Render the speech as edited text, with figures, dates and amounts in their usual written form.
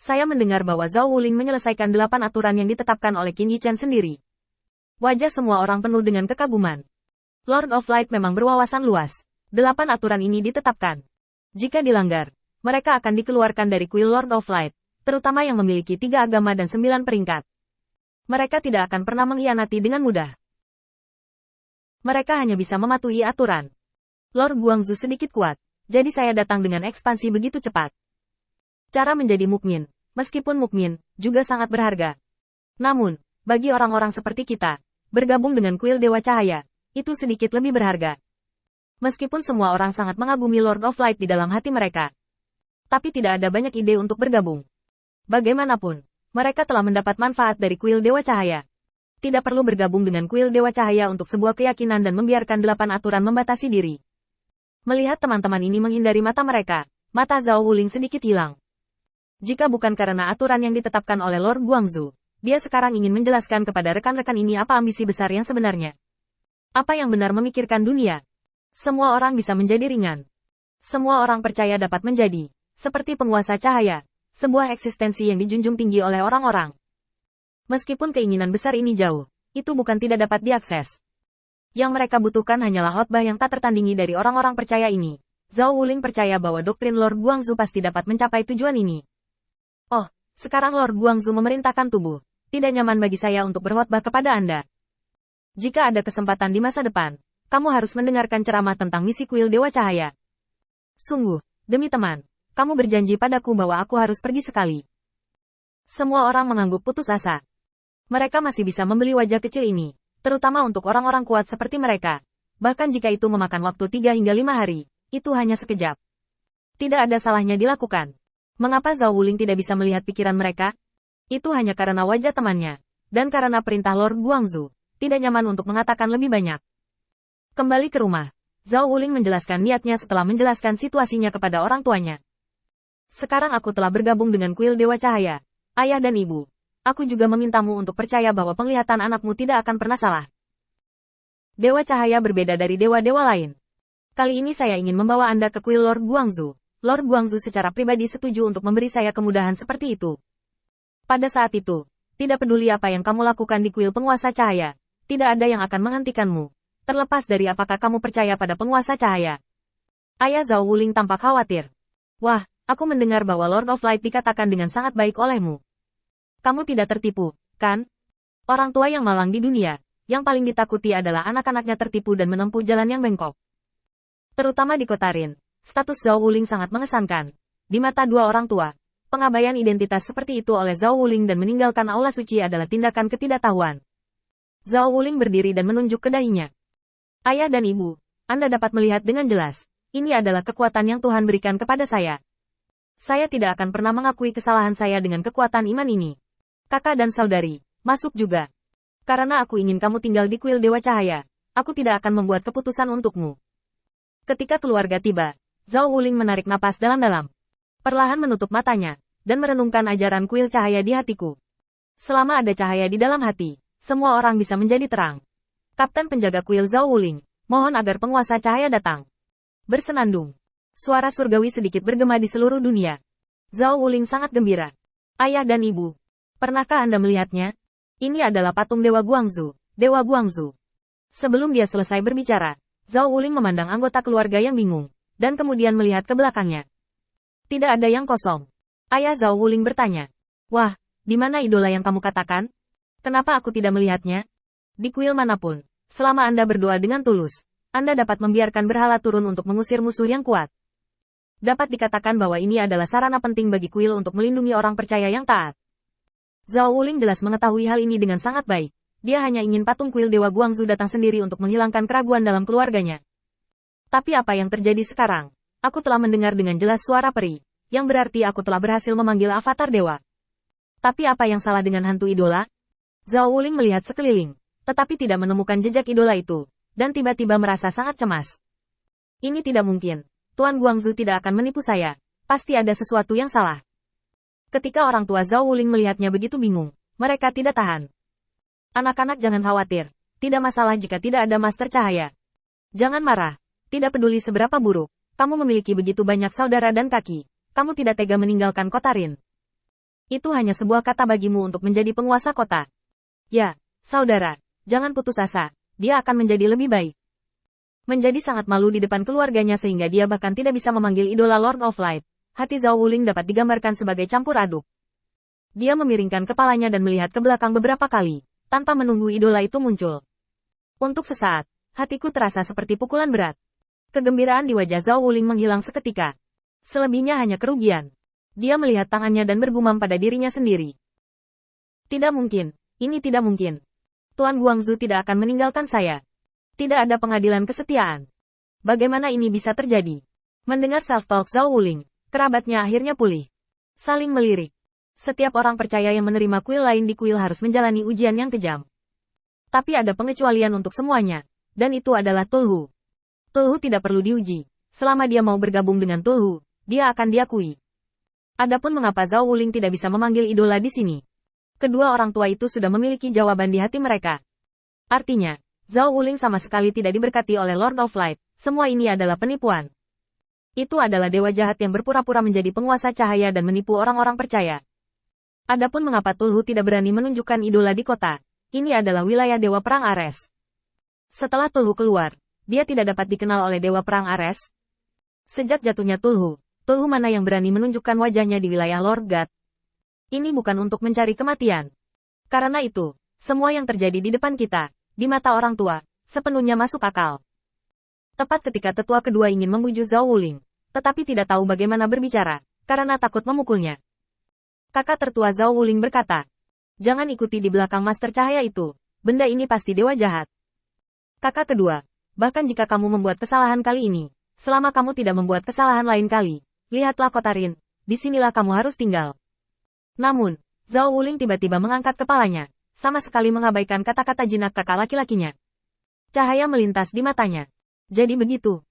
Saya mendengar bahwa Zhao Wuling menyelesaikan 8 aturan yang ditetapkan oleh Qin Yichen sendiri. Wajah semua orang penuh dengan kekaguman. Lord of Light memang berwawasan luas. 8 aturan ini ditetapkan. Jika dilanggar, mereka akan dikeluarkan dari kuil Lord of Light, terutama yang memiliki 3 agama dan 9 peringkat. Mereka tidak akan pernah mengkhianati dengan mudah. Mereka hanya bisa mematuhi aturan. Lord Guangzhou sedikit kuat, jadi saya datang dengan ekspansi begitu cepat. Cara menjadi mukmin, meskipun mukmin, juga sangat berharga. Namun, bagi orang-orang seperti kita, bergabung dengan kuil Dewa Cahaya, itu sedikit lebih berharga. Meskipun semua orang sangat mengagumi Lord of Light di dalam hati mereka, tapi tidak ada banyak ide untuk bergabung. Bagaimanapun, mereka telah mendapat manfaat dari kuil Dewa Cahaya. Tidak perlu bergabung dengan kuil Dewa Cahaya untuk sebuah keyakinan dan membiarkan 8 aturan membatasi diri. Melihat teman-teman ini menghindari mata mereka, mata Zhao Wuling sedikit hilang. Jika bukan karena aturan yang ditetapkan oleh Lord Guangzhou, dia sekarang ingin menjelaskan kepada rekan-rekan ini apa ambisi besar yang sebenarnya. Apa yang benar memikirkan dunia. Semua orang bisa menjadi ringan. Semua orang percaya dapat menjadi, seperti penguasa cahaya, sebuah eksistensi yang dijunjung tinggi oleh orang-orang. Meskipun keinginan besar ini jauh, itu bukan tidak dapat diakses. Yang mereka butuhkan hanyalah khotbah yang tak tertandingi dari orang-orang percaya ini. Zhao Wuling percaya bahwa doktrin Lord Guangzhou pasti dapat mencapai tujuan ini. Oh, sekarang Lord Guangzhou memerintahkan tubuh. Tidak nyaman bagi saya untuk berkhotbah kepada Anda. Jika ada kesempatan di masa depan, kamu harus mendengarkan ceramah tentang misi kuil Dewa Cahaya. Sungguh, demi teman, kamu berjanji padaku bahwa aku harus pergi sekali. Semua orang mengangguk putus asa. Mereka masih bisa membeli wajah kecil ini, terutama untuk orang-orang kuat seperti mereka. Bahkan jika itu memakan waktu 3 hingga 5 hari, itu hanya sekejap. Tidak ada salahnya dilakukan. Mengapa Zhao Wuling tidak bisa melihat pikiran mereka? Itu hanya karena wajah temannya, dan karena perintah Lord Guangzhou, tidak nyaman untuk mengatakan lebih banyak. Kembali ke rumah, Zhao Wuling menjelaskan niatnya setelah menjelaskan situasinya kepada orang tuanya. Sekarang aku telah bergabung dengan kuil Dewa Cahaya, ayah dan ibu. Aku juga memintamu untuk percaya bahwa penglihatan anakmu tidak akan pernah salah. Dewa Cahaya berbeda dari dewa-dewa lain. Kali ini saya ingin membawa Anda ke kuil Lord Guangzhou. Lord Guangzhou secara pribadi setuju untuk memberi saya kemudahan seperti itu. Pada saat itu, tidak peduli apa yang kamu lakukan di kuil penguasa cahaya, tidak ada yang akan menghentikanmu, terlepas dari apakah kamu percaya pada penguasa cahaya. Ayah Zhao Wuling tampak khawatir. Wah, aku mendengar bahwa Lord of Light dikatakan dengan sangat baik olehmu. Kamu tidak tertipu, kan? Orang tua yang malang di dunia, yang paling ditakuti adalah anak-anaknya tertipu dan menempuh jalan yang bengkok. Terutama di kota Rin. Status Zhao Wuling sangat mengesankan. Di mata dua orang tua, pengabaian identitas seperti itu oleh Zhao Wuling dan meninggalkan aula suci adalah tindakan ketidaktahuan. Zhao Wuling berdiri dan menunjuk ke dahinya. Ayah dan ibu, Anda dapat melihat dengan jelas. Ini adalah kekuatan yang Tuhan berikan kepada saya. Saya tidak akan pernah mengakui kesalahan saya dengan kekuatan iman ini. Kakak dan saudari, masuk juga. Karena aku ingin kamu tinggal di kuil Dewa Cahaya, aku tidak akan membuat keputusan untukmu. Ketika keluarga tiba, Zhao Wuling menarik napas dalam-dalam. Perlahan menutup matanya, dan merenungkan ajaran kuil cahaya di hatiku. Selama ada cahaya di dalam hati, semua orang bisa menjadi terang. Kapten penjaga kuil Zhao Wuling, mohon agar penguasa cahaya datang. Bersenandung. Suara surgawi sedikit bergema di seluruh dunia. Zhao Wuling sangat gembira. Ayah dan ibu, pernahkah Anda melihatnya? Ini adalah patung Dewa Guangzhou, Dewa Guangzhou. Sebelum dia selesai berbicara, Zhao Wuling memandang anggota keluarga yang bingung, dan kemudian melihat ke belakangnya. Tidak ada yang kosong. Ayah Zhao Wuling bertanya. Wah, di mana idola yang kamu katakan? Kenapa aku tidak melihatnya? Di kuil manapun, selama Anda berdoa dengan tulus, Anda dapat membiarkan berhala turun untuk mengusir musuh yang kuat. Dapat dikatakan bahwa ini adalah sarana penting bagi kuil untuk melindungi orang percaya yang taat. Zhao Wuling jelas mengetahui hal ini dengan sangat baik. Dia hanya ingin patung kuil Dewa Guangzhou datang sendiri untuk menghilangkan keraguan dalam keluarganya. Tapi apa yang terjadi sekarang? Aku telah mendengar dengan jelas suara peri, yang berarti aku telah berhasil memanggil avatar dewa. Tapi apa yang salah dengan hantu idola? Zhao Wuling melihat sekeliling, tetapi tidak menemukan jejak idola itu, dan tiba-tiba merasa sangat cemas. Ini tidak mungkin. Tuan Guangzhou tidak akan menipu saya. Pasti ada sesuatu yang salah. Ketika orang tua Zhao Wuling melihatnya begitu bingung, mereka tidak tahan. Anak-anak jangan khawatir. Tidak masalah jika tidak ada master cahaya. Jangan marah. Tidak peduli seberapa buruk, kamu memiliki begitu banyak saudara dan kaki. Kamu tidak tega meninggalkan kota Rin. Itu hanya sebuah kata bagimu untuk menjadi penguasa kota. Ya, saudara, jangan putus asa, dia akan menjadi lebih baik. Menjadi sangat malu di depan keluarganya sehingga dia bahkan tidak bisa memanggil idola Lord of Light, hati Zhao Wuling dapat digambarkan sebagai campur aduk. Dia memiringkan kepalanya dan melihat ke belakang beberapa kali, tanpa menunggu idola itu muncul. Untuk sesaat, hatiku terasa seperti pukulan berat. Kegembiraan di wajah Zhao Wuling menghilang seketika. Selebihnya hanya kerugian. Dia melihat tangannya dan bergumam pada dirinya sendiri. Tidak mungkin, ini tidak mungkin. Tuan Guangzhou tidak akan meninggalkan saya. Tidak ada pengadilan kesetiaan. Bagaimana ini bisa terjadi? Mendengar self-talk Zhao Wuling, kerabatnya akhirnya pulih. Saling melirik. Setiap orang percaya yang menerima kuil lain di kuil harus menjalani ujian yang kejam. Tapi ada pengecualian untuk semuanya, dan itu adalah Tulhu. Tulhu tidak perlu diuji. Selama dia mau bergabung dengan Tulhu, dia akan diakui. Adapun mengapa Zhao Wuling tidak bisa memanggil idola di sini. Kedua orang tua itu sudah memiliki jawaban di hati mereka. Artinya, Zhao Wuling sama sekali tidak diberkati oleh Lord of Light, semua ini adalah penipuan. Itu adalah dewa jahat yang berpura-pura menjadi penguasa cahaya dan menipu orang-orang percaya. Adapun mengapa Tulhu tidak berani menunjukkan idola di kota, ini adalah wilayah Dewa Perang Ares. Setelah Tulhu keluar, dia tidak dapat dikenal oleh Dewa Perang Ares. Sejak jatuhnya Tulhu mana yang berani menunjukkan wajahnya di wilayah Lord God? Ini bukan untuk mencari kematian. Karena itu, semua yang terjadi di depan kita, di mata orang tua, sepenuhnya masuk akal. Tepat ketika tetua kedua ingin membujuk Zhao Wuling, tetapi tidak tahu bagaimana berbicara, karena takut memukulnya. Kakak tertua Zhao Wuling berkata, jangan ikuti di belakang Master Cahaya itu, benda ini pasti dewa jahat. Kakak kedua, bahkan jika kamu membuat kesalahan kali ini, selama kamu tidak membuat kesalahan lain kali, lihatlah kota Rin, disinilah kamu harus tinggal. Namun, Zhao Wuling tiba-tiba mengangkat kepalanya, sama sekali mengabaikan kata-kata jinak kakak laki-lakinya. Cahaya melintas di matanya. Jadi begitu,